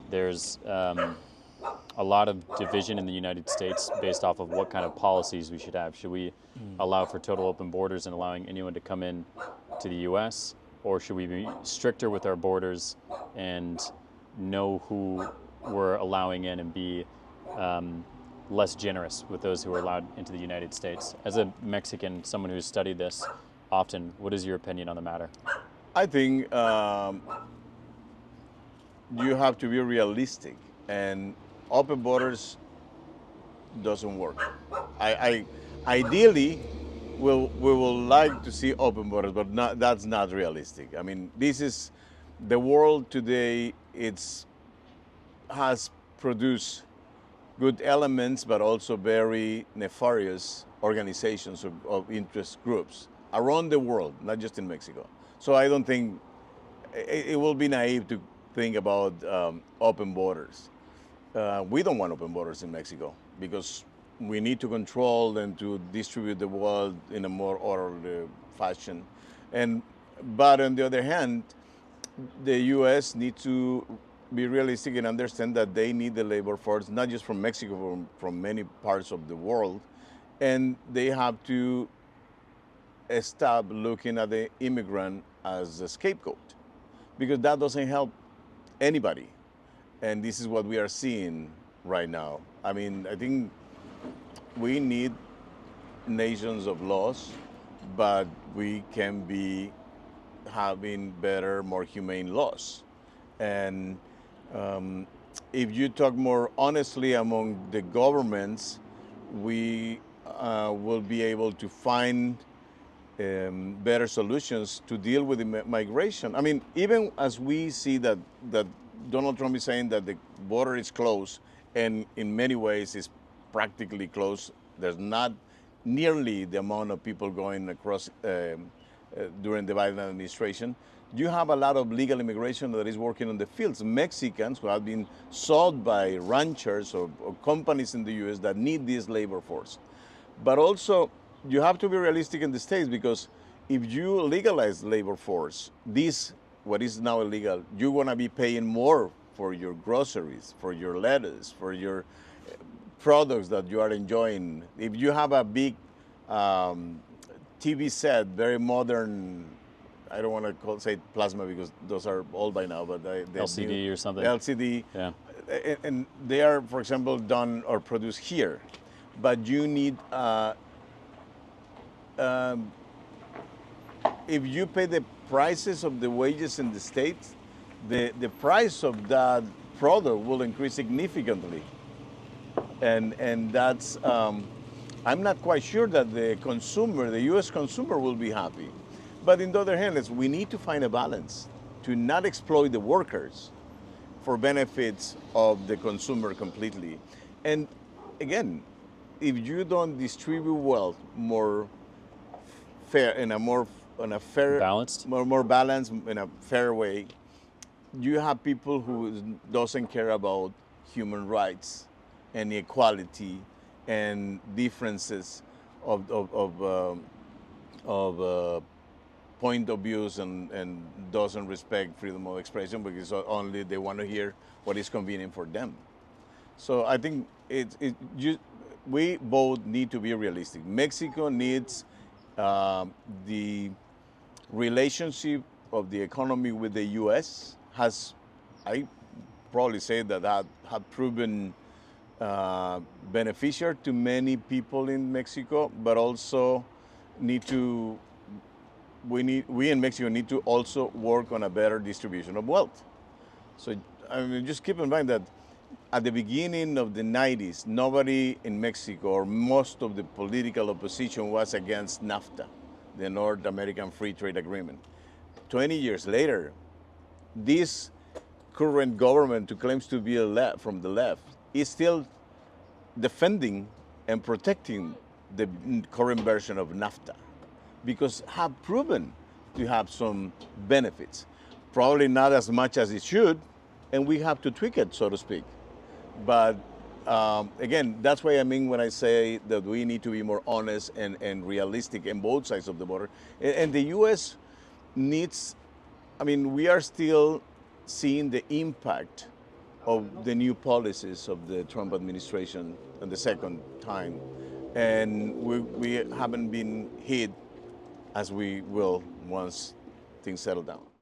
there's a lot of division in the United States based off of what kind of policies we should have. Should we allow for total open borders and allowing anyone to come in to the U.S., or should we be stricter with our borders and know who we're allowing in and be less generous with those who are allowed into the United States? As a Mexican, someone who's studied this often, what is your opinion on the matter? I think you have to be realistic, and open borders doesn't work. I ideally we will like to see open borders, but that's not realistic. I mean, this is the world today. It's has produced good elements, but also very nefarious organizations of interest groups around the world, not just in Mexico. So I don't think it will be naive to think about open borders. We don't want open borders in Mexico because we need to control and to distribute the world in a more orderly fashion. And but on the other hand, the U.S. needs to be realistic and understand that they need the labor force, not just from Mexico, from many parts of the world, and they have to stop looking at the immigrant as a scapegoat, because that doesn't help anybody. And this is what we are seeing right now. I mean, I think we need nations of laws, but we can be having better, more humane laws. And if you talk more honestly among the governments, we will be able to find better solutions to deal with the migration. I mean, even as we see that Donald Trump is saying that the border is closed, and in many ways is practically closed. There's not nearly the amount of people going across during the Biden administration. You have a lot of legal immigration that is working on the fields. Mexicans who have been sold by ranchers or companies in the U.S. that need this labor force. But also, you have to be realistic in the States, because if you legalize labor force, this, what is now illegal, you're going to be paying more for your groceries, for your lettuce, for your products that you are enjoying. If you have a big TV set, very modern, I don't want to say plasma because those are old by now, but LCD or something. LCD, Yeah. and they are, for example, done or produced here, but you need. If you pay the prices of the wages in the States, the price of that product will increase significantly. And that's, I'm not quite sure that the consumer, the US consumer, will be happy. But on the other hand, we need to find a balance to not exploit the workers for benefits of the consumer completely. And again, if you don't distribute wealth more fair in a fair Balanced? more balanced in a fair way, you have people who doesn't care about human rights and equality and differences of point of views, and doesn't respect freedom of expression because only they want to hear what is convenient for them. So I think we both need to be realistic. Mexico needs the relationship of the economy with the U.S. has, I probably say that have proven beneficial to many people in Mexico, but also we in Mexico need to also work on a better distribution of wealth. So I mean, just keep in mind that at the beginning of the 90s, nobody in Mexico, or most of the political opposition, was against NAFTA, the North American Free Trade Agreement. 20 years later, this current government, who claims to be from the left, is still defending and protecting the current version of NAFTA, because have proven to have some benefits. Probably not as much as it should, and we have to tweak it, so to speak. But again, that's what I mean when I say that we need to be more honest and realistic in both sides of the border. And the U.S. needs, I mean, we are still seeing the impact of the new policies of the Trump administration and the second time. And we haven't been hit as we will once things settle down.